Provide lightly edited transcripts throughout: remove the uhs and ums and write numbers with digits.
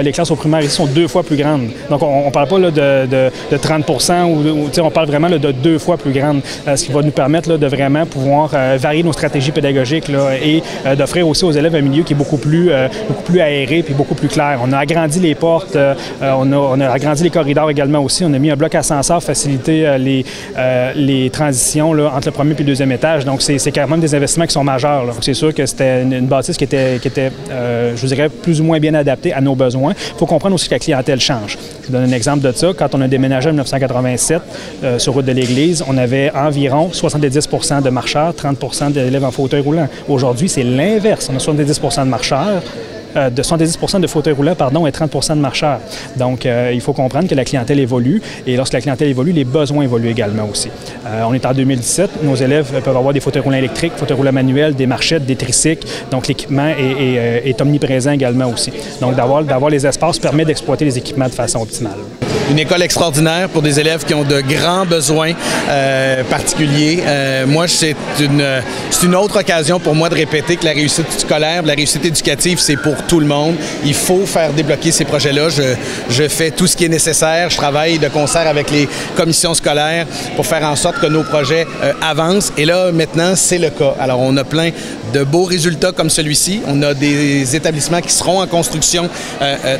Les classes au primaire ici sont 2 fois plus grandes. Donc, on ne parle pas là, de 30 ou on parle vraiment là, de 2 fois plus grandes, ce qui va nous permettre là, de vraiment pouvoir varier nos stratégies pédagogiques là, et d'offrir aussi aux élèves un milieu qui est beaucoup plus aéré et beaucoup plus clair. On a agrandi les portes, on a agrandi les corridors également aussi. On a mis un bloc ascenseur pour faciliter les transitions là, entre le premier et le deuxième étage. Donc, c'est quand même des investissements qui sont majeurs. C'est sûr que c'était une bâtisse qui était je vous dirais, plus ou moins bien adaptée à nos besoins. Il faut comprendre aussi que la clientèle change. Je vous donne un exemple de ça. Quand on a déménagé en 1987 sur route de l'Église, on avait environ 70 de marcheurs, 30 d'élèves en fauteuil roulant. Aujourd'hui, c'est l'inverse. On a 70 de marcheurs. De 70 de fauteuils roulants, et 30 de marcheurs. Donc, il faut comprendre que la clientèle évolue et lorsque la clientèle évolue, les besoins évoluent également aussi. On est en 2017, nos élèves peuvent avoir des fauteuils roulants électriques, fauteuils roulants manuels, des marchettes, des tricycles, donc l'équipement est omniprésent également aussi. Donc, d'avoir les espaces permet d'exploiter les équipements de façon optimale. Une école extraordinaire pour des élèves qui ont de grands besoins particuliers. Moi, c'est une autre occasion pour moi de répéter que la réussite scolaire, la réussite éducative, c'est pour tout le monde. Il faut faire débloquer ces projets-là. Je fais tout ce qui est nécessaire. Je travaille de concert avec les commissions scolaires pour faire en sorte que nos projets avancent. Et là, maintenant, c'est le cas. Alors, on a plein de beaux résultats comme celui-ci. On a des établissements qui seront en construction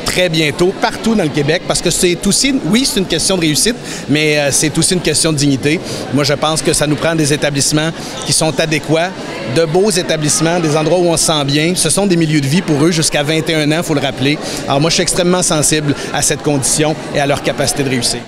très bientôt, partout dans le Québec, parce que c'est aussi, oui, c'est une question de réussite, mais c'est aussi une question de dignité. Moi, je pense que ça nous prend des établissements qui sont adéquats, de beaux établissements, des endroits où on se sent bien. Ce sont des milieux de vie pour eux jusqu'à 21 ans, il faut le rappeler. Alors moi, je suis extrêmement sensible à cette condition et à leur capacité de réussir.